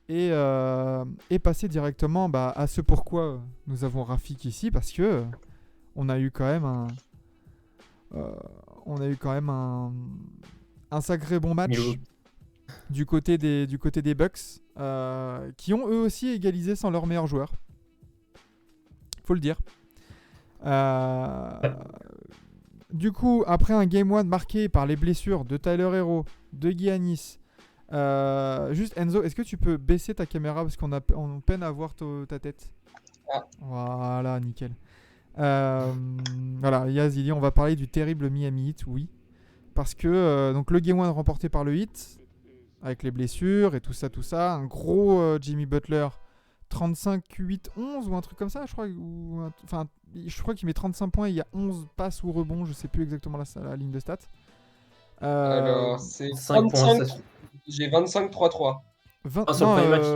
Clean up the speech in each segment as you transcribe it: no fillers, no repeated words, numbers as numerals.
et passer directement à ce pourquoi nous avons Rafik ici, parce que on a eu quand même euh, on a eu quand même un sacré bon match Milwaukee. du côté des Bucks, qui ont eux aussi égalisé sans leur meilleur joueur, faut le dire. Euh, Ouais. du coup, après un Game 1 marqué par les blessures de Tyler Hero, de Giannis, juste Enzo, est-ce que tu peux baisser ta caméra parce on peine à voir ta tête. Ah. Voilà, nickel. Voilà, Yaz, il dit on va parler du terrible Miami Heat, oui. Parce que donc le Game 1 remporté par le Heat, avec les blessures et tout ça, un gros Jimmy Butler, 35-8-11 ou un truc comme ça, je crois. Enfin, je crois qu'il met 35 points et il y a 11 passes ou rebonds, je sais plus exactement la ligne de stats. Alors, c'est 5 points, 25. ça suffit. J'ai 25-3-3. 20, Ah, sur le non, premier match.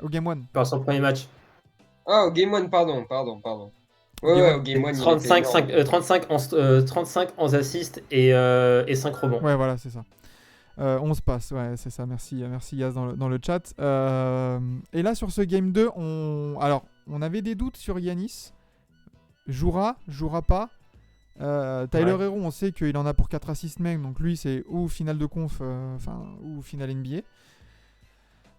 au Game 1. Pas sur le premier match. Ah, au Game 1, pardon. Au Ouais, Game ouais, 1. au Game 1, il était 35, énorme. 35, 11 assists et 5 rebonds. Ouais, voilà, c'est ça. 11 passes, ouais, c'est ça. Merci Yaz dans le chat. Et là, sur ce Game 2, on avait des doutes sur Yanis. Jouera pas. Tyler Ouais. Hero, on sait qu'il en a pour 4 assists même, donc lui, c'est ou finale de conf, ou finale NBA.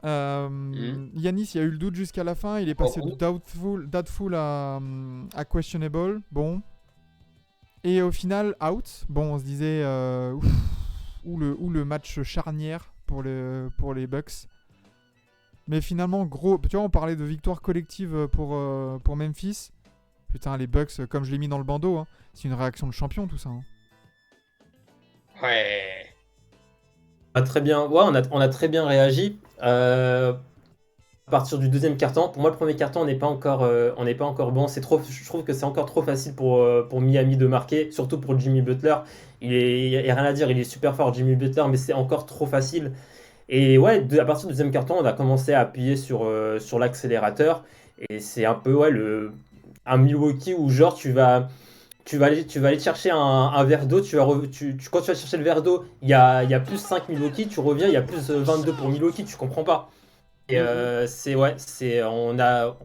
Yanis, il y a eu le doute jusqu'à la fin. Il est passé de doubtful à questionable. Bon. Et au final, out. Bon, on se disait ou le match charnière pour les Bucks. Mais finalement, gros. Tu vois, on parlait de victoire collective pour Memphis. Putain, les Bucks, comme je l'ai mis dans le bandeau, hein, c'est une réaction de champion tout ça. Hein. Ouais. Très bien. Ouais, on a très bien réagi. À partir du deuxième carton, pour moi, le premier carton, on n'est pas encore bon. Je trouve que c'est encore trop facile pour Miami de marquer, surtout pour Jimmy Butler. Il y a rien à dire, il est super fort, Jimmy Butler, mais c'est encore trop facile. Et ouais, à partir du deuxième carton, on a commencé à appuyer sur l'accélérateur. Et c'est un peu ouais, un Milwaukee où genre tu vas aller chercher un verre d'eau, quand tu vas chercher le verre d'eau, il y a plus 5 Milwaukee, tu reviens, il y a plus 22 pour Milwaukee, tu comprends pas. Et on a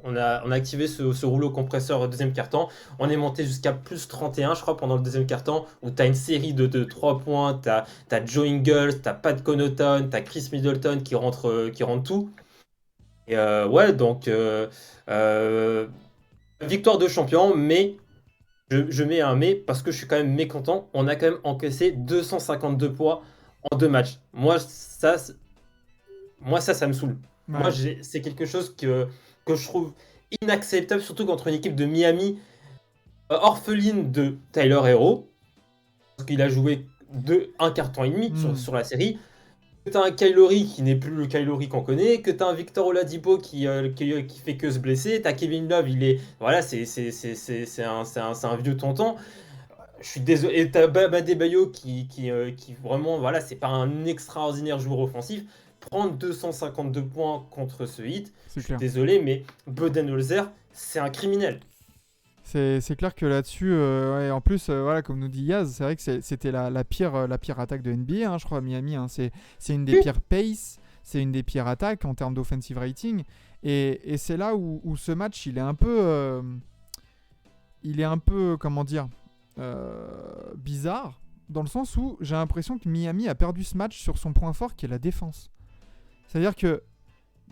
activé ce rouleau compresseur au deuxième quart-temps. On est monté jusqu'à plus 31, je crois, pendant le deuxième quart-temps, où tu as une série de 3 points. Tu as Joe Ingles, tu as Pat Connaughton, tu as Chris Middleton qui rentre tout. Et ouais, donc, victoire de champion, mais je mets un mais parce que je suis quand même mécontent. On a quand même encaissé 252 points en 2 matchs. Moi, ça me saoule. Moi, Ouais. c'est quelque chose que je trouve inacceptable, surtout contre une équipe de Miami orpheline de Tyler Hero, parce qu'il a joué un carton et demi sur la série. Que t'as un Kylori qui n'est plus le Kylori qu'on connaît, que t'as un Victor Oladipo qui fait que se blesser, t'as Kevin Love, voilà, c'est un vieux tonton. Je suis désolé. Et t'as Bam Adebayo qui vraiment, voilà, c'est pas un extraordinaire joueur offensif. Prendre 252 points contre ce hit, C'est je suis clair. désolé, mais Budenholzer, c'est un criminel. C'est clair que là-dessus, ouais, en plus, voilà, comme nous dit Yaz, c'est vrai que c'était la pire attaque de NBA, hein, je crois, Miami. Hein, c'est une des pires pace, c'est une des pires attaques en termes d'offensive rating. Et c'est là où ce match, il est un peu, comment dire, bizarre, dans le sens où j'ai l'impression que Miami a perdu ce match sur son point fort qui est la défense. C'est-à-dire que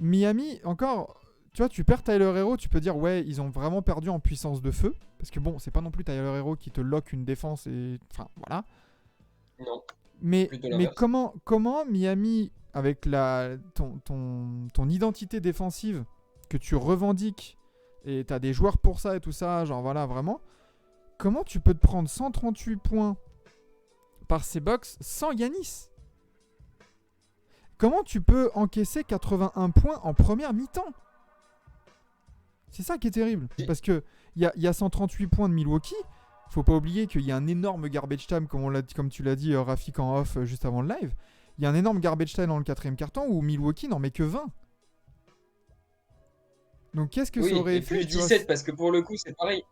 Miami, encore, tu vois, tu perds Tyler Hero, tu peux dire, ouais, ils ont vraiment perdu en puissance de feu. Parce que bon, c'est pas non plus Tyler Hero qui te lock une défense et. Enfin, voilà. Non, Mais, plutôt mais l'inverse. comment Miami, avec ton identité défensive que tu revendiques, et t'as des joueurs pour ça et tout ça, genre voilà, vraiment, comment tu peux te prendre 138 points par ces Bucks sans Yanis? Comment tu peux encaisser 81 points en première mi-temps? C'est ça qui est terrible. Parce que il y a 138 points de Milwaukee. Faut pas oublier qu'il y a un énorme garbage time, comme tu l'as dit, Rafik en off juste avant le live. Il y a un énorme garbage time dans le quatrième quart-temps où Milwaukee n'en met que 20. Donc qu'est-ce que ça Oui, aurait et fait plus 17, parce que pour le coup, c'est pareil.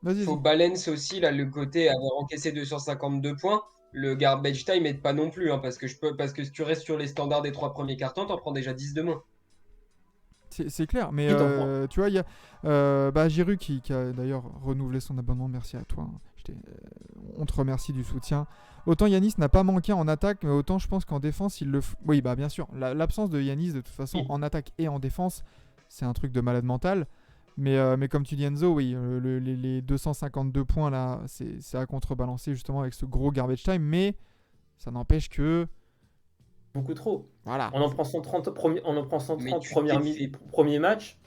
Vas-y, Faut vas-y. balance aussi là, le côté avoir encaissé 252 points. le garbage time aide pas non plus, hein, parce que si tu restes sur les standards des 3 premiers cartons, t'en prends déjà 10 de moins. C'est clair, mais Oui, t'en prends. tu vois, il y a Giroud qui a d'ailleurs renouvelé son abonnement, merci à toi. Hein. On te remercie du soutien. Autant Yanis n'a pas manqué en attaque, mais autant je pense qu'en défense, il le. Oui, bah bien sûr, l'absence de Yanis, de toute façon, Oui. en attaque et en défense, c'est un truc de malade mental. Mais comme tu dis, Enzo, oui, les 252 points là, c'est à contrebalancer justement avec ce gros garbage time, mais ça n'empêche que. Beaucoup trop. Voilà. On en prend 130 Mais tu premières t'es fait. premiers matchs.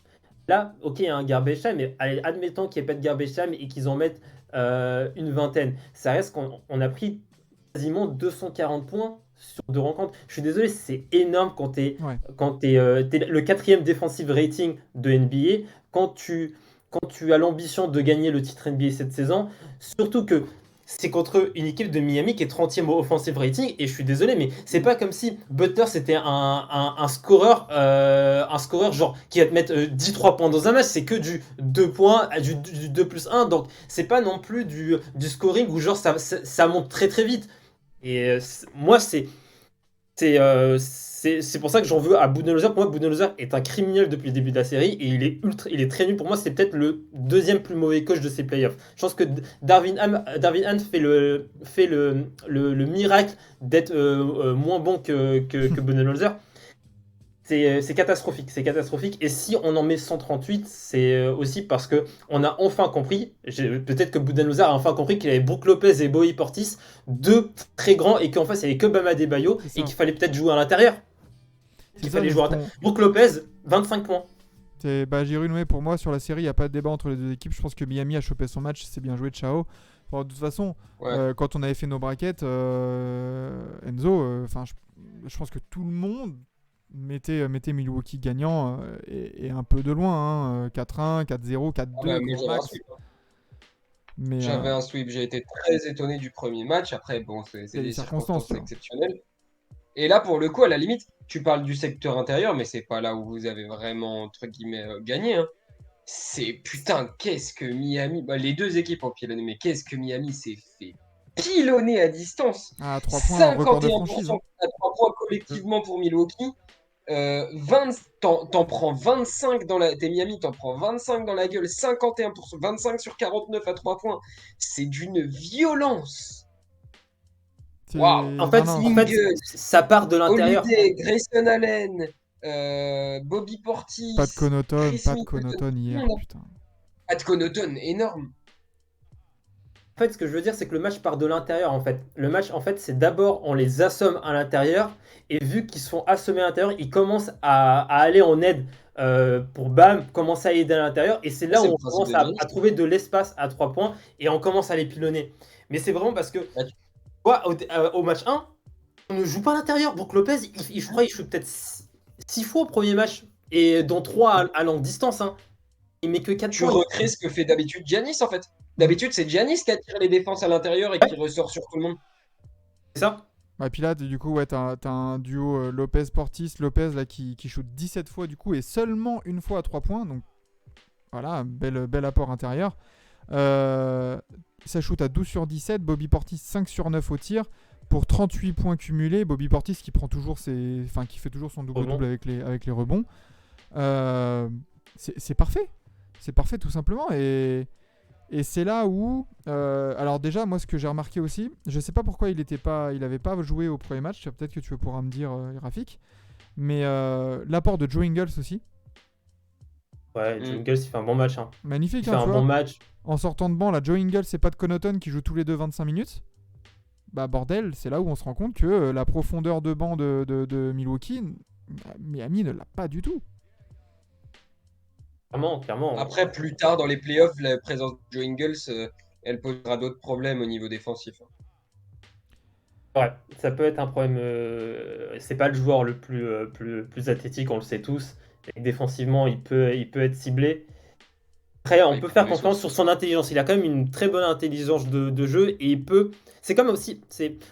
Là, ok, il y a un garbage time, mais allez, admettons qu'il n'y ait pas de garbage time et qu'ils en mettent une vingtaine. Ça reste qu'on a pris quasiment 240 points sur 2 rencontres. Je suis désolé, c'est énorme Ouais. quand t'es le 4e defensive rating de NBA, quand tu as l'ambition de gagner le titre NBA cette saison, surtout que c'est contre une équipe de Miami qui est 30e au offensive rating, et je suis désolé, mais c'est pas comme si Butler c'était un scoreur genre qui va te mettre 10-3 points dans un match, c'est que du 2 points, du 2+1, donc c'est pas non plus du scoring où genre ça monte très très vite. Et moi, c'est pour ça que j'en veux à Budenholzer. Pour moi, Budenholzer est un criminel depuis le début de la série et il est très nul. Pour moi, c'est peut-être le deuxième plus mauvais coach de ces playoffs. Je pense que Darvin Ham fait le miracle d'être moins bon que Budenholzer. C'est catastrophique, c'est catastrophique. Et si on en met 138, c'est aussi parce que on a enfin compris, peut-être que Budenholzer a enfin compris qu'il avait Brook Lopez et Bowie Portis, deux très grands, et qu'en face il n'y avait que Bam Adebayo, C'est et ça. qu'il fallait peut-être jouer à l'intérieur. C'est ça, mais Brook Lopez, 25 points. Giroud, ouais, pour moi, sur la série, il n'y a pas de débat entre les deux équipes. Je pense que Miami a chopé son match, c'est bien joué, ciao. Bon, de toute façon, Ouais. quand on avait fait nos brackets, Enzo, je pense que tout le monde mettait Milwaukee gagnant et un peu de loin. Hein, 4-1, 4-0, Ah 4-2, bah, mais grand j'avais un max. sweep, hein. Mais J'avais un sweep. J'ai été très étonné du premier match. Après, bon, il c'est y a des des circonstances, circonstances tu vois. exceptionnelles. Et là, pour le coup, à la limite, tu parles du secteur intérieur, mais c'est pas là où vous avez vraiment, entre guillemets, gagné, hein. C'est putain, qu'est-ce que Miami. Bah, les deux équipes ont pilonné, mais qu'est-ce que Miami s'est fait pilonner à distance. Ah, 3 points, record de franchise. 51% Hein. à 3 points collectivement pour Milwaukee. 20, t'en prends 25 dans la. T'es Miami, t'en prends 25 dans la gueule, 51%, 25 sur 49 à 3 points. C'est d'une violence. Waouh! En Non, fait, non, en fait, Ingles, ça part de l'intérieur. Holiday, Grayson Allen, Bobby pas de Portis, Connaughton, Chris pas de Middleton, Connaughton tout le hier, monde. putain. Pat Connaughton, énorme. En fait, ce que je veux dire, c'est que le match part de l'intérieur, en fait. Le match, en fait, c'est d'abord, on les assomme à l'intérieur, et vu qu'ils se font assommer à l'intérieur, ils commencent à aller en aide pour Bam, commencer à aider à l'intérieur, et c'est Ça, là c'est où le on principe commence de Giannis. à trouver de l'espace à 3 points, et on commence à les pilonner. Mais c'est vraiment parce que, Bah, au match 1, on ne joue pas à l'intérieur. Brook Lopez, je crois qu'il shoot peut-être 6 fois au premier match, et dont 3 à longue distance, hein. Il met que 4 tu points. recrées ce que fait d'habitude Giannis, en fait. Mm. D'habitude, c'est Giannis qui attire les défenses à l'intérieur et qui ressort sur tout le monde. C'est ça? Et puis là, du coup, ouais, t'as un duo Lopez-Portis. Lopez là, qui shoot 17 fois du coup et seulement une fois à 3 points. Donc voilà, bel apport intérieur. Ça shoot à 12 sur 17. Bobby Portis 5 sur 9 au tir pour 38 points cumulés. Bobby Portis qui prend toujours qui fait toujours son double-double avec les rebonds. C'est parfait. C'est parfait tout simplement. Et c'est là où, alors déjà, moi, ce que j'ai remarqué aussi, je sais pas pourquoi il avait pas joué au premier match. Peut-être que tu pourras me dire, Rafik. Mais l'apport de Joe Ingles aussi, Ouais, Joe Ingles, il fait un bon match, hein. magnifique. Il fait Hein, un tu bon vois, match. en sortant de banc, là, Joe Ingles et Pat Connaughton qui jouent tous les deux 25 minutes. Bah bordel, c'est là où on se rend compte que la profondeur de banc de Milwaukee, Miami ne l'a pas du tout. Clairement, clairement. Après, plus tard dans les playoffs, la présence de Joe Ingles, elle posera d'autres problèmes au niveau défensif. Ouais, ça peut être un problème. C'est pas le joueur le plus athlétique, on le sait tous. Et défensivement, il peut être ciblé. Après, on Il peut faire progresse confiance aussi. sur son intelligence. Il a quand même une très bonne intelligence de jeu et il peut. C'est comme aussi.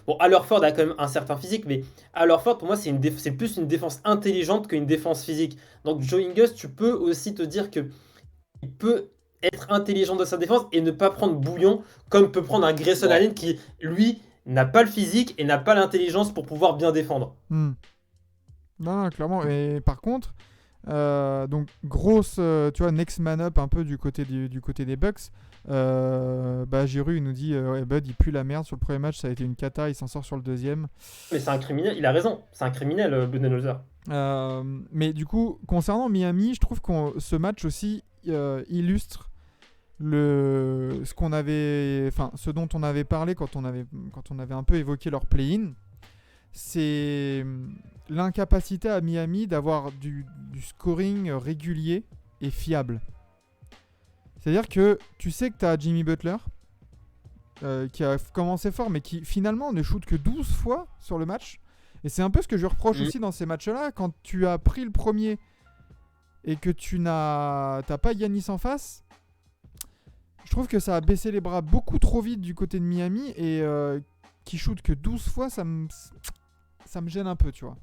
Bon, Al Horford a quand même un certain physique, mais Al Horford, pour moi, c'est plus une défense intelligente qu'une défense physique. Donc, Joe Ingles, tu peux aussi te dire que il peut être intelligent dans sa défense et ne pas prendre bouillon comme peut prendre un Grayson Ouais. Allen qui, lui, n'a pas le physique et n'a pas l'intelligence pour pouvoir bien défendre. Non, non, clairement. Et par contre, donc grosse, tu vois, next man up un peu du côté des Bucks. Giroud il nous dit ouais, Bud il pue la merde sur le premier match, ça a été une cata, il s'en sort sur le deuxième. Mais c'est un criminel, il a raison, c'est un criminel, Budenholzer. Mais du coup, concernant Miami, je trouve que ce match aussi illustre ce dont on avait parlé quand on avait un peu évoqué leur play-in. C'est l'incapacité à Miami d'avoir du scoring régulier et fiable. C'est-à-dire que tu sais que tu as Jimmy Butler qui a commencé fort mais qui finalement ne shoot que 12 fois sur le match. Et c'est un peu ce que je reproche aussi dans ces matchs-là. Quand tu as pris le premier et que t'as pas Giannis en face, je trouve que ça a baissé les bras beaucoup trop vite du côté de Miami et qui shoot que 12 fois, ça me gêne un peu, tu vois.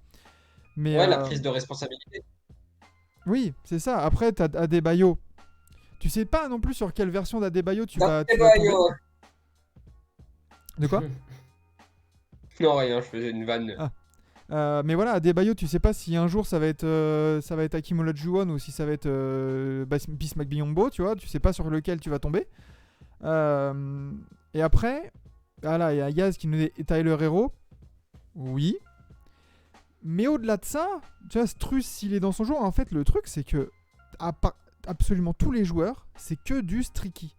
Mais, ouais, la prise de responsabilité. Oui, c'est ça. Après, t'as Adebayo. Tu sais pas non plus sur quelle version d'Adebayo tu vas tomber. De quoi? Non, rien, je faisais une vanne. Mais voilà, Adebayo, tu sais pas si un jour ça va être Hakeem Olajuwon ou si ça va être Bismack Biyombo, tu vois, tu sais pas sur lequel tu vas tomber. Et après, voilà, il y a Yaz qui nous dit Tyler Hero. Oui. Mais au-delà de ça, tu vois, Strus, s'il est dans son jour, en fait, le truc, c'est que absolument tous les joueurs, c'est que du streaky.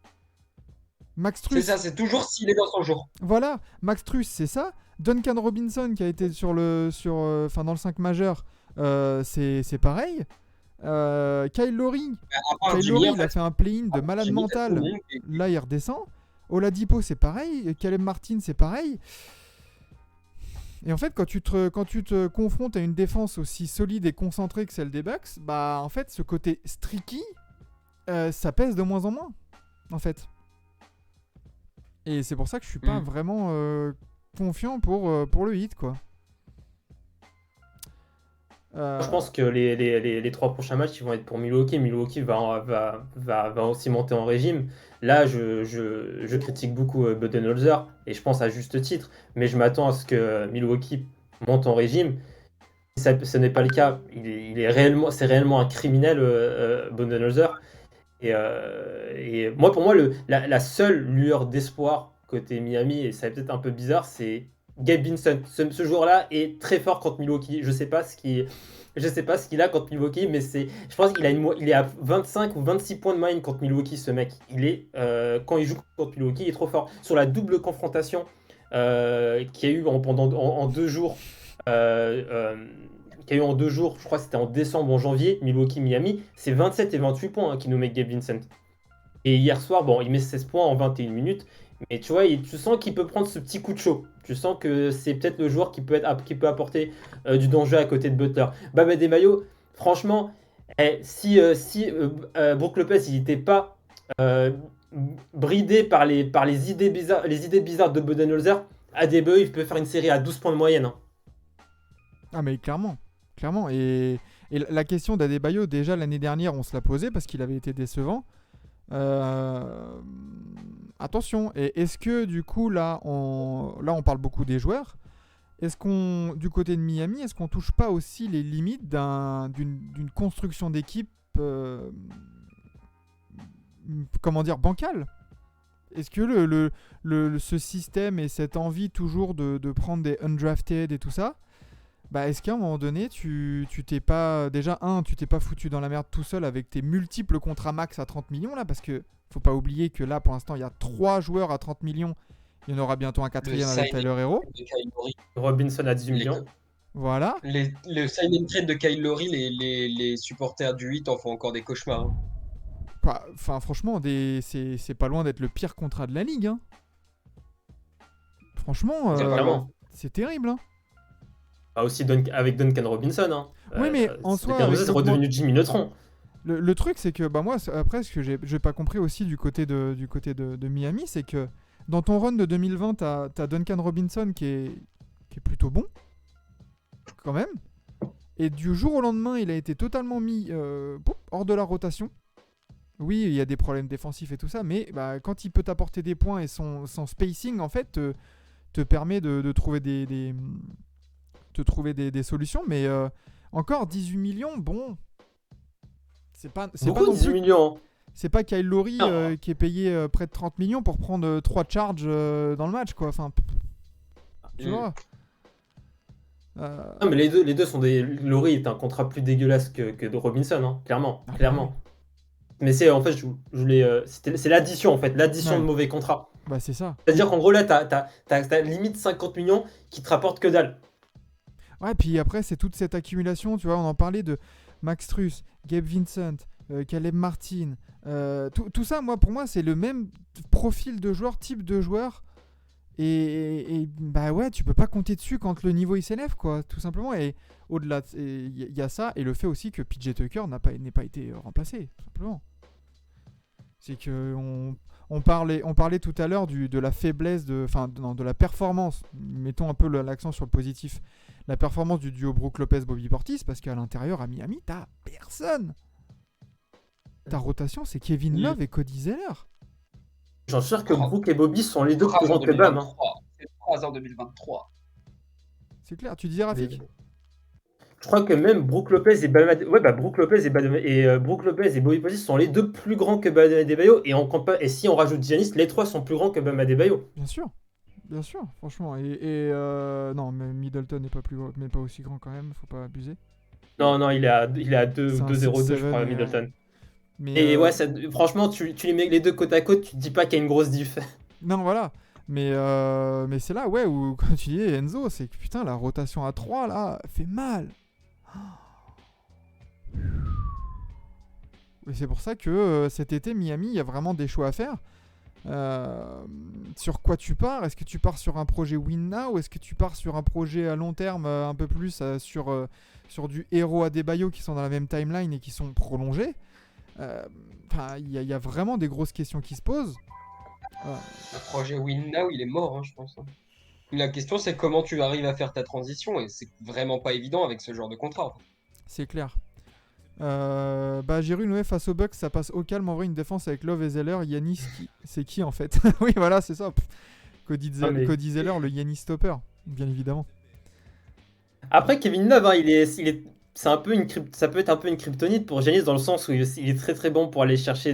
Max Strus. C'est ça, c'est toujours s'il est dans son jour. Voilà, Max Strus, c'est ça. Duncan Robinson, qui a été dans le 5 majeur, c'est pareil. Kyle Lowry, il a fait un play-in de malade mental. Là, il redescend. Oladipo, c'est pareil. Caleb Martin, c'est pareil. Et en fait, quand tu te confrontes à une défense aussi solide et concentrée que celle des Bucks, bah en fait, ce côté streaky, ça pèse de moins en moins, en fait. Et c'est pour ça que je suis pas vraiment confiant pour le hit, quoi. Je pense que les 3 prochains matchs ils vont être pour Milwaukee. Milwaukee va aussi monter en régime. Là, je critique beaucoup Budenholzer et je pense à juste titre, mais je m'attends à ce que Milwaukee monte en régime. Si ce n'est pas le cas, c'est réellement un criminel, Budenholzer. Et pour moi, la seule lueur d'espoir côté Miami, et ça va peut-être un peu bizarre, c'est Gabe Vincent. Ce joueur-là est très fort contre Milwaukee. Je sais pas ce qu'il a contre Milwaukee, mais je pense il est à 25 ou 26 points de moyenne contre Milwaukee, ce mec. Quand il joue contre Milwaukee, il est trop fort. Sur la double confrontation qu'il y a eu en 2 jours, je crois que c'était en décembre ou en janvier, Milwaukee-Miami, c'est 27 et 28 points qui nous met Gabe Vincent. Et hier soir, il met 16 points en 21 minutes. Mais tu vois, tu sens qu'il peut prendre ce petit coup de chaud. Tu sens que c'est peut-être le joueur qui peut apporter du danger à côté de Butler. Bam Adebayo, franchement, si Brook Lopez il n'était pas bridé par les idées bizarres de Budenholzer, Adebayo il peut faire une série à 12 points de moyenne. Hein. Ah mais clairement. Et la question d'Adebayo, déjà l'année dernière, on se l'a posée parce qu'il avait été décevant. Attention, et est-ce que du coup là on parle beaucoup des joueurs, est-ce qu'on du côté de Miami, est-ce qu'on touche pas aussi les limites d'une construction d'équipe bancale? Est-ce que ce système et cette envie toujours de prendre des undrafted et tout ça, est-ce qu'à un moment donné, tu t'es pas foutu dans la merde tout seul avec tes multiples contrats max à 30 millions là, parce que faut pas oublier que là pour l'instant il y a 3 joueurs à 30 millions, il y en aura bientôt un 4e avec Tyler Hero. Robinson à 18 millions. Voilà. Le sign and trade de Kyle Lowry, les supporters du 8 en font encore des cauchemars. Hein. Enfin franchement, c'est pas loin d'être le pire contrat de la ligue. Hein. Franchement, c'est terrible. Hein. Aussi avec Duncan Robinson. Hein. Oui, mais en soi, c'est redevenu Jimmy Neutron. Le truc, c'est que moi, après, ce que j'ai pas compris aussi du côté de Miami, c'est que dans ton run de 2020, t'as Duncan Robinson qui est plutôt bon, quand même. Et du jour au lendemain, il a été totalement mis hors de la rotation. Oui, il y a des problèmes défensifs et tout ça, mais quand il peut t'apporter des points et son spacing, en fait, te permet de trouver des solutions. Mais encore 18 millions, bon, c'est pas Beaucoup, non 18 plus. millions. C'est pas Kyle Lowry Non. qui est payé près de 30 millions pour prendre 3 charges dans le match, quoi. Enfin, tu vois. Non, mais les deux sont des. Laurie est un contrat plus dégueulasse que de Robinson, hein, clairement. Ah bah Clairement. Mais c'est en fait, je voulais. C'est l'addition en fait, l'addition Ouais. de mauvais contrats. Bah, c'est ça. C'est-à-dire qu'en gros, là, t'as limite 50 millions qui te rapportent que dalle. Ouais, puis après, c'est toute cette accumulation, tu vois. On en parlait de Max Truss, Gabe Vincent, Caleb Martin. Tout ça, pour moi, c'est le même profil de joueur, type de joueur. Et bah ouais, tu peux pas compter dessus quand le niveau il s'élève, quoi, tout simplement. Et au-delà, il y a ça, et le fait aussi que PJ Tucker n'est pas été remplacé, tout simplement. C'est que on parlait tout à l'heure de la faiblesse, de la performance. Mettons un peu l'accent sur le positif. La performance du duo Brook Lopez-Bobby Portis, parce qu'à l'intérieur, à Miami, t'as personne. Ta rotation, c'est Kevin Love et Cody Zeller. J'en suis sûr que Brook et Bobby sont les deux plus grands que Bam. Hein. C'est 3 en 2023. C'est clair, tu disais Rafik? Je crois que même Brook Lopez et Bam Brook Lopez Brook Lopez et Bobby Portis sont les deux plus grands que Bam Adebayo. Et si on rajoute Giannis, les trois sont plus grands que Bam Adebayo. Bien sûr, franchement. Non, mais Middleton n'est pas plus gros, mais pas aussi grand quand même, faut pas abuser. Non, il est à 2-0-2, je crois, mais, Middleton. Mais Et ouais, franchement, tu les mets les deux côte à côte, tu te dis pas qu'il y a une grosse diff. Non, voilà. Mais c'est là, ouais, où, comme tu disais, Enzo, c'est que putain, la rotation à 3, là, fait mal. Et c'est pour ça que cet été, Miami, il y a vraiment des choix à faire. Sur quoi tu pars? Est-ce que tu pars sur un projet win now ou est-ce que tu pars sur un projet à long terme un peu plus sur du héros Adebayo qui sont dans la même timeline et qui sont prolongés? Il y a vraiment des grosses questions qui se posent. Le projet Win Now, il est mort, hein, je pense. La question, c'est comment tu arrives à faire ta transition, et c'est vraiment pas évident avec ce genre de contrat. En fait. C'est clair. Giroud, ouais, face aux Bucks, ça passe au calme. En vrai, une défense avec Love et Zeller. Yanis, c'est qui en fait? Oui, voilà, c'est ça. Cody Zeller, le Yanis stopper, bien évidemment. Après, Kevin Love, hein, ça peut être un peu une kryptonite pour Giannis dans le sens où il est très très bon pour aller chercher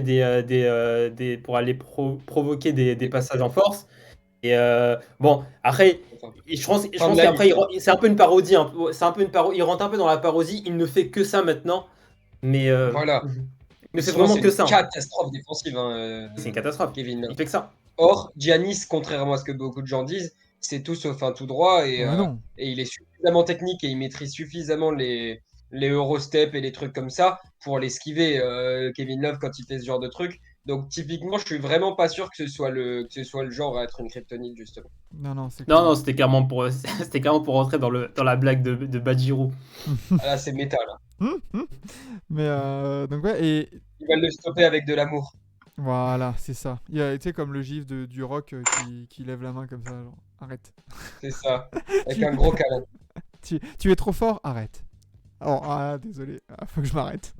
pour aller provoquer des passages en force. Et bon, après, je pense qu'après, c'est un peu une parodie. Il rentre un peu dans la parodie. Il ne fait que ça maintenant. Mais voilà. il ne fait vraiment que ça. C'est une catastrophe défensive. C'est une catastrophe. Kevin Love. Il fait que ça. Or, Giannis, contrairement à ce que beaucoup de gens disent, c'est tout sauf un tout droit. Et il est suffisamment technique et il maîtrise suffisamment les Eurostep et les trucs comme ça pour l'esquiver, Kevin Love, quand il fait ce genre de trucs. Donc typiquement, je suis vraiment pas sûr que ce soit le genre à être une kryptonite, justement. Non, c'était clairement pour rentrer dans la blague de Badjirou. Là, c'est méta, là. Mais donc ouais, et il va le stopper avec de l'amour. Voilà, c'est ça. Tu sais, comme le gif du rock qui lève la main comme ça, genre, arrête. C'est ça, avec un gros câlin. Tu es trop fort, arrête. Oh, désolé, faut que je m'arrête.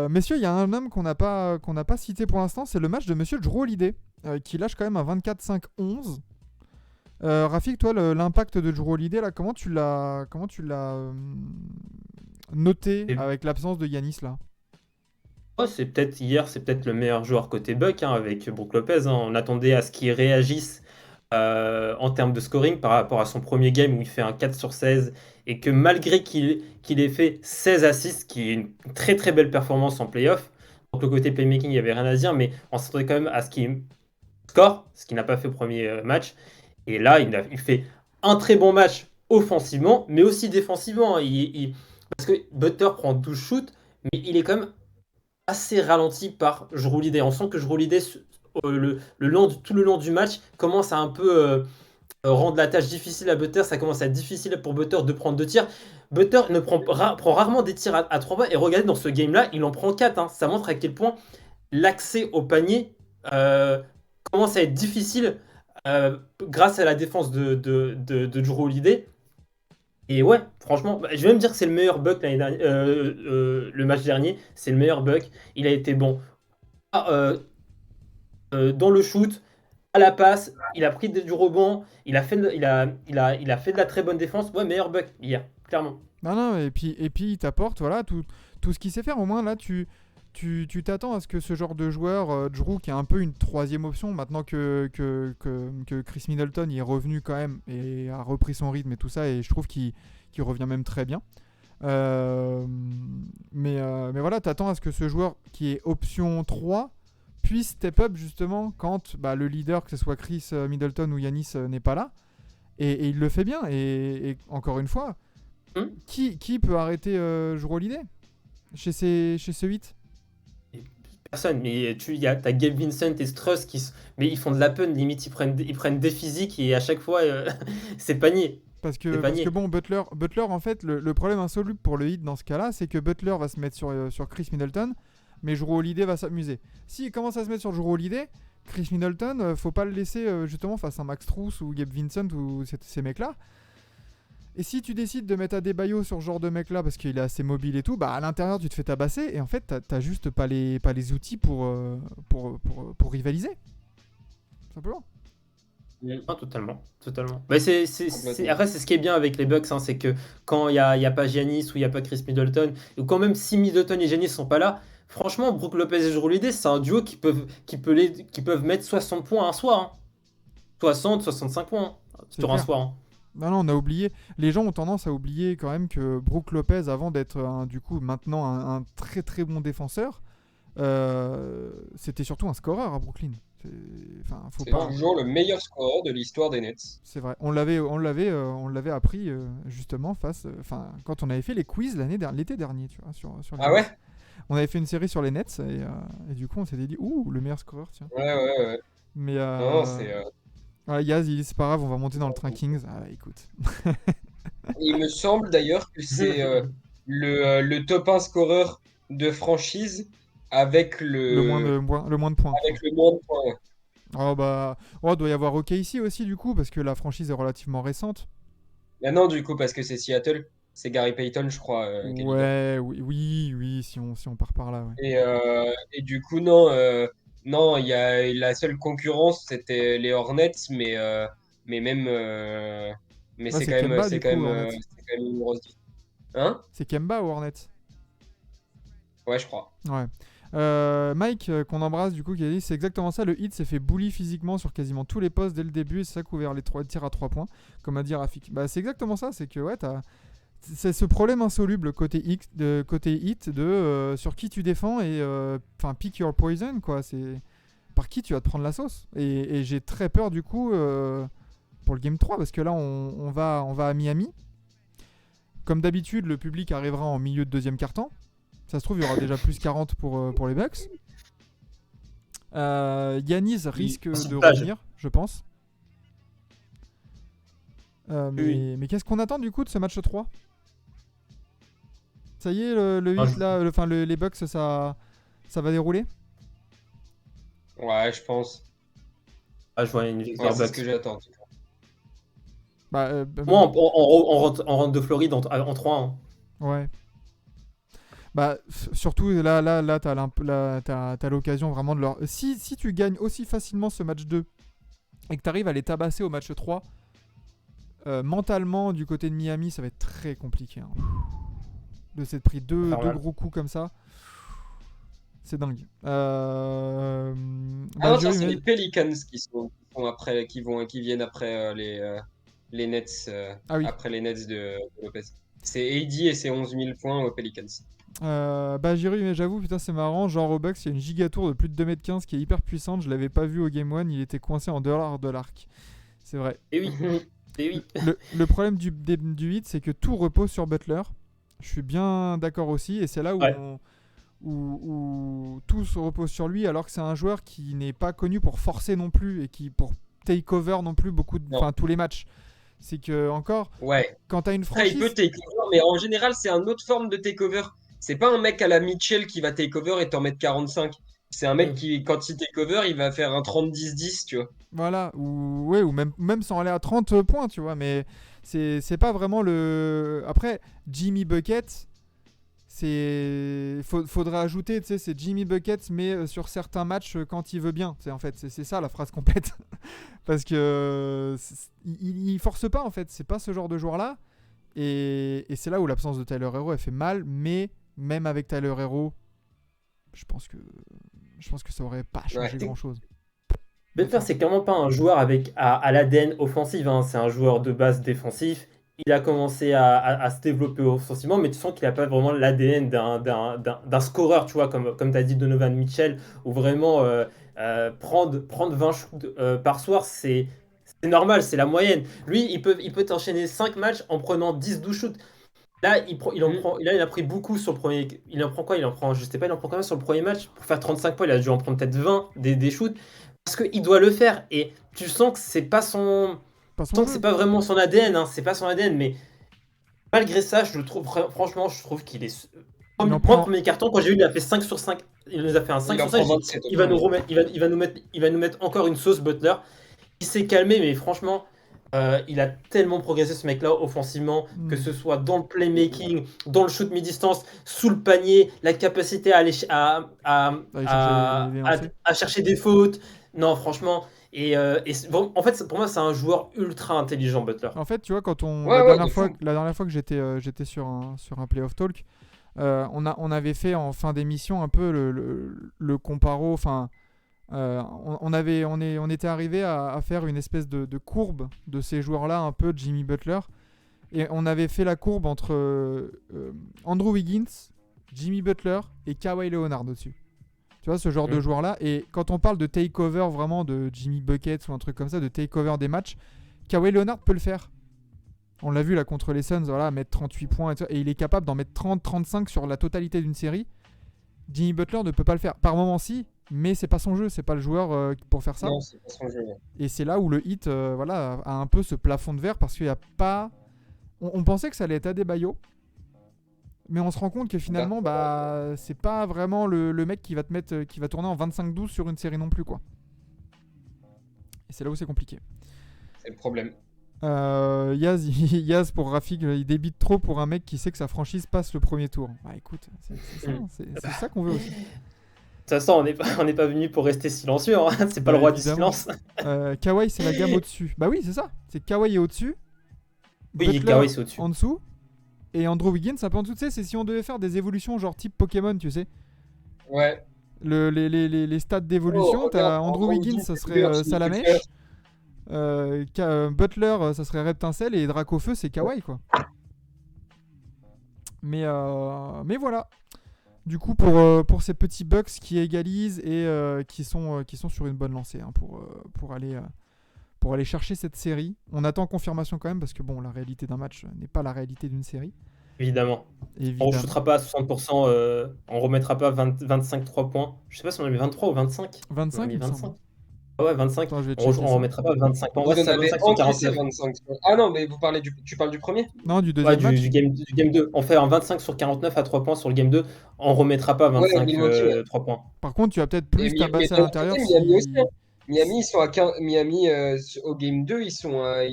Messieurs, il y a un homme qu'on n'a pas cité pour l'instant, c'est le match de Monsieur Jrue Holiday, qui lâche quand même un 24-5-11. Rafik, toi, l'impact de Jrue Holiday, là, comment tu l'as noté avec l'absence de Giannis, là? C'est peut-être le meilleur joueur côté Buck, hein, avec Brook Lopez. Hein. On attendait à ce qu'il réagisse en termes de scoring par rapport à son premier game où il fait un 4 sur 16 et que malgré qu'il ait fait 16 assists, qui est une très très belle performance en playoff, donc le côté playmaking, il n'y avait rien à dire, mais on s'attendait quand même à ce qu'il score, ce qu'il n'a pas fait au premier match. Et là, il fait un très bon match offensivement, mais aussi défensivement. Hein. Parce que Butler prend 12 shoots, mais il est quand même assez ralenti par Jrue Holiday. On sent que Jrue Holiday, tout le long du match, commence à un peu rendre la tâche difficile à Butler. Ça commence à être difficile pour Butler de prendre 2 tirs. Butler prend rarement des tirs à 3 points. Et regardez, dans ce game-là, il en prend 4. Hein. Ça montre à quel point l'accès au panier commence à être difficile grâce à la défense de Jrue Holiday. Et ouais, franchement, je vais même dire que c'est le meilleur Buck l'année dernière. Le match dernier, c'est le meilleur Buck. Il a été bon dans le shoot, à la passe, il a pris du rebond, il a fait de la très bonne défense. Ouais, meilleur Buck hier, clairement. Non, et puis il t'apporte voilà, tout ce qu'il sait faire. Au moins, là, tu t'attends à ce que ce genre de joueur, Drew, qui est un peu une troisième option, maintenant que Chris Middleton il est revenu quand même et a repris son rythme et tout ça, et je trouve qu'il revient même très bien. Mais voilà, t'attends à ce que ce joueur qui est option 3 puisse step up justement quand le leader, que ce soit Chris Middleton ou Yanis, n'est pas là. Et il le fait bien. Et encore une fois, qui peut arrêter Jrue Holiday chez ce 8? Personne, mais t'as Gabe Vincent et Struss mais ils font de la peine, limite ils prennent des physiques et à chaque fois c'est panier. Parce C'est que panier. bon, Butler en fait, le problème insoluble pour le Heat dans ce cas-là, c'est que Butler va se mettre sur Chris Middleton, mais Jrue Holiday va s'amuser. S'il commence à se mettre sur Jrue Holiday, Chris Middleton, faut pas le laisser justement face à Max Strus ou Gabe Vincent ou ces mecs-là. Et si tu décides de mettre Adebayo sur ce genre de mec-là parce qu'il est assez mobile et tout, à l'intérieur tu te fais tabasser et en fait t'as juste pas les outils pour rivaliser. Simplement. Ah, totalement. Mais après, c'est ce qui est bien avec les Bucks, hein, c'est que quand il y a pas Giannis ou il y a pas Chris Middleton, ou quand même si Middleton et Giannis sont pas là, franchement, Brook Lopez et Jrue Holiday, c'est un duo qui peuvent mettre 60 points un soir. Hein. 60, 65 points C'est sur un clair. soir. Hein. Non, on a oublié. Les gens ont tendance à oublier quand même que Brook Lopez, avant d'être du coup maintenant un très très bon défenseur, c'était surtout un scoreur à Brooklyn. Faut C'est pas. toujours le meilleur scoreur de l'histoire des Nets. C'est vrai. On l'avait appris justement quand on avait fait les quiz l'été dernier, tu vois, sur les Ah Nets. ouais? On avait fait une série sur les Nets et du coup on s'était dit le meilleur scoreur, tiens. Ouais. Mais Non, c'est. ouais, Yaz, c'est pas grave, on va monter dans le train Kings. Ah, écoute. Il me semble d'ailleurs que c'est le top 1 scoreur de franchise avec Le moins de points, quoi. avec le moins de points. Ouais. Doit y avoir OKC aussi du coup parce que la franchise est relativement récente. Ah non, du coup, parce que c'est Seattle, c'est Gary Payton, je crois, qui est leader. Ouais, oui, si on part par là, ouais. Et du coup, non, il y a la seule concurrence, c'était les Hornets, mais même, mais Là, c'est Kemba du coup, Hornets. c'est quand même une grosse différence. Hein? C'est Kemba ou Hornets? Ouais, je crois. Ouais. Mike, qu'on embrasse du coup, qui a dit c'est exactement ça. Le Heat s'est fait bully physiquement sur quasiment tous les postes dès le début et c'est ça couvert les tirs à 3 points, comme a dit Rafik. C'est exactement ça. C'est que ouais, c'est ce problème insoluble côté Heat sur qui tu défends et pick your poison quoi. C'est par qui tu vas te prendre la sauce. Et j'ai très peur du coup pour le game 3 parce que là on va à Miami. Comme d'habitude, le public arrivera en milieu de deuxième quart-temps. Ça se trouve, il y aura déjà plus 40 pour les Bucks. Yanis risque de revenir, je pense. Mais qu'est-ce qu'on attend du coup de ce match 3? Ça y est, le hit là, les Bucks, ça va dérouler? Ouais, je pense. Ah, je vois une victoire C'est ce Bucks. que j'attends. Moi, on rentre de Floride en 3-1. Ouais. Surtout là t'as l'occasion vraiment de leur. Si tu gagnes aussi facilement ce match 2 et que t'arrives à les tabasser au match 3, mentalement du côté de Miami, ça va être très compliqué. Hein. De s'être pris deux gros coups comme ça, c'est dingue. C'est les Pelicans qui viennent après les Nets, après les Nets de Lopez. C'est AD et c'est 11 000 points aux Pelicans. Jiru, mais j'avoue, putain, c'est marrant. Genre, au Bucks, il y a une gigatour de plus de 2m15 qui est hyper puissante. Je l'avais pas vu au Game 1. Il était coincé en dehors de l'arc. C'est vrai. Et oui. Le problème du hit, c'est que tout repose sur Butler. Je suis bien d'accord aussi. Et c'est là où tout se repose sur lui. Alors que c'est un joueur qui n'est pas connu pour forcer non plus. Et qui pour take over non plus tous les matchs. C'est que, encore, quand t'as une franchise. Après, il peut take over, mais en général, c'est une autre forme de take over. C'est pas un mec à la Mitchell qui va take over et t'en mettre 45. C'est un mec qui, quand il take over, il va faire un 30-10-10, tu vois. Voilà, ou même sans aller à 30 points, tu vois. Mais c'est pas vraiment le. Après, Jimmy Bucket, Faudrait ajouter, tu sais, c'est Jimmy Buckets, mais sur certains matchs quand il veut bien. En fait, c'est ça la phrase complète. Parce que il force pas, en fait. C'est pas ce genre de joueur-là. Et c'est là où l'absence de Tyler Hero, elle fait mal. Mais même avec Tyler Hero, je pense que ça aurait pas changé grand-chose. Butler, c'est clairement pas un joueur à l'ADN offensif, hein. C'est un joueur de base défensif. Il a commencé à se développer offensivement, mais tu sens qu'il n'a pas vraiment l'ADN d'un scoreur, tu vois, comme tu as dit Donovan Mitchell, où vraiment prendre 20 shoots par soir, c'est normal, c'est la moyenne. Lui, il peut t'enchaîner 5 matchs en prenant 10-12 shoots. Là, il a pris beaucoup sur le premier. Il en prend quoi? Je sais pas, il en prend combien sur le premier match? Pour faire 35 points, il a dû en prendre peut-être 20 des shoots. Parce qu'il doit le faire. Et tu sens que c'est pas son. C'est pas vraiment son ADN, hein, c'est pas son ADN, mais malgré ça, franchement, je trouve qu'il est. Moi, premier carton, quand j'ai eu, il a fait 5 sur 5. Il nous a fait un 5 sur 5. Il va nous mettre encore une sauce Butler. Il s'est calmé, mais franchement, il a tellement progressé ce mec-là offensivement, que ce soit dans le playmaking, dans le shoot mi-distance, sous le panier, la capacité à aller à chercher des fautes. Non, franchement. Bon, en fait, pour moi, c'est un joueur ultra intelligent, Butler. En fait, tu vois, quand la dernière fois que j'étais sur un playoff talk, on avait fait en fin d'émission un peu le comparo. Enfin, on était arrivé à faire une espèce de courbe de ces joueurs-là, un peu Jimmy Butler, et on avait fait la courbe entre Andrew Wiggins, Jimmy Butler et Kawhi Leonard au-dessus. Tu vois, ce genre de joueur-là. Et quand on parle de takeover vraiment de Jimmy Buckets ou un truc comme ça, de takeover des matchs, Kawhi Leonard peut le faire. On l'a vu là contre les Suns, voilà, mettre 38 points et il est capable d'en mettre 30-35 sur la totalité d'une série. Jimmy Butler ne peut pas le faire. Par moments, si, mais c'est pas son jeu, c'est pas le joueur pour faire ça. Non, c'est pas son jeu. Et c'est là où le Heat a un peu ce plafond de verre parce qu'il n'y a pas. On pensait que ça allait être Adebayo. Mais on se rend compte que finalement, c'est pas vraiment le mec qui va tourner en 25-12 sur une série non plus, quoi. Et c'est là où c'est compliqué. C'est le problème. Yaz pour Rafik, il débite trop pour un mec qui sait que sa franchise passe le premier tour. Bah écoute, c'est ça qu'on veut aussi. De toute façon, on n'est pas venu pour rester silencieux, hein. C'est pas le roi du silence. Kawhi, c'est la gamme au-dessus. Bah oui, c'est ça. C'est Kawhi est au-dessus. Oui, Kawhi, c'est au-dessus. En dessous. Et Andrew Wiggins, un peu en dessous, tu sais, c'est si on devait faire des évolutions genre type Pokémon, tu sais. Ouais. Les stats d'évolution, t'as Andrew Wiggins, ça serait Salamèche. Butler, ça serait Reptincelle. Et Dracofeu, c'est Kawhi, quoi. Mais voilà. Du coup, pour ces petits Bucks qui égalisent et qui sont sur une bonne lancée, hein, pour aller chercher cette série. On attend confirmation quand même parce que bon, la réalité d'un match n'est pas la réalité d'une série. Évidemment. On ne shootera pas à 60%, on remettra pas 25 3 points. Je sais pas si on a mis 23 ou 25. 25, on a mis 25. Ah ouais, 25. Attends, on remettra pas 25 points. Vous en avez encaissé 25. Ah non, mais tu parles du premier? Non, du deuxième match. Du game 2. On fait un 25 sur 49 à 3 points sur le game 2. On remettra pas 25 3 points. Par contre, tu vas peut-être plus tabasser à l'intérieur. Miami aussi, hein. Miami, ils sont Miami au game 2, ils sont à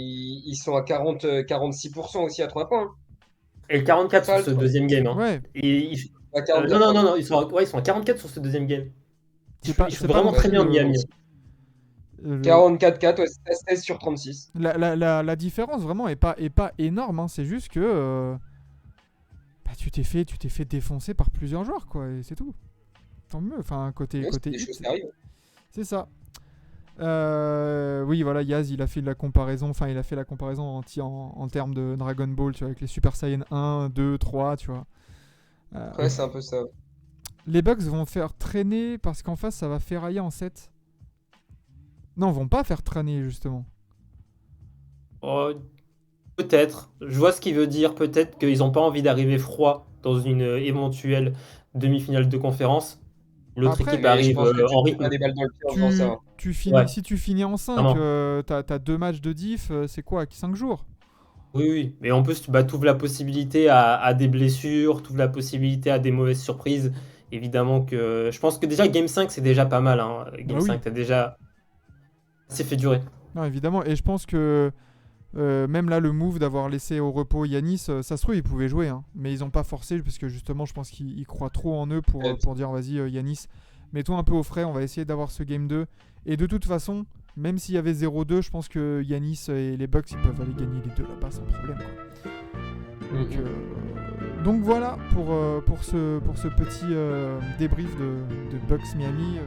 46% aussi à 3 points. Et 44 sur ce deuxième game. Hein. Ouais. Non, ils sont à 44 sur ce deuxième game. Ils jouent vraiment très bien Miami. 44-4, 16 sur 36. La différence vraiment est pas énorme, hein. C'est juste que tu t'es fait défoncer par plusieurs joueurs, quoi, et c'est tout. Tant mieux, enfin côté hit, c'est ça. Oui, voilà, Yaz, il a fait la comparaison en termes de Dragon Ball, tu vois, avec les Super Saiyan 1, 2, 3, tu vois. Ouais, c'est un peu ça. Les Bucks vont faire traîner parce qu'en face, ça va ferrailler en 7. Non, vont pas faire traîner, justement. Peut-être. Je vois ce qu'il veut dire. Peut-être qu'ils n'ont pas envie d'arriver froid dans une éventuelle demi-finale de conférence. L'autre équipe arrive en rythme. Des balles dans le pied, Si tu finis en 5, t'as 2 matchs de diff, c'est quoi, 5 jours? Oui. Mais en plus, tu ouvres la possibilité à des blessures, tu ouvres la possibilité à des mauvaises surprises. Évidemment que je pense que déjà Game 5, c'est déjà pas mal. Hein. Game 5, t'as déjà assez fait durer. Non, évidemment. Et je pense que Même là, le move d'avoir laissé au repos Yanis, ça se trouve, ils pouvaient jouer. Hein. Mais ils n'ont pas forcé parce que justement, je pense qu'ils croient trop en eux pour dire vas-y, Yanis, mets-toi un peu au frais, on va essayer d'avoir ce game 2. Et de toute façon, même s'il y avait 0-2, je pense que Yanis et les Bucks, ils peuvent aller gagner les deux là-bas sans problème. Quoi. Donc voilà pour ce petit débrief de Bucks Miami.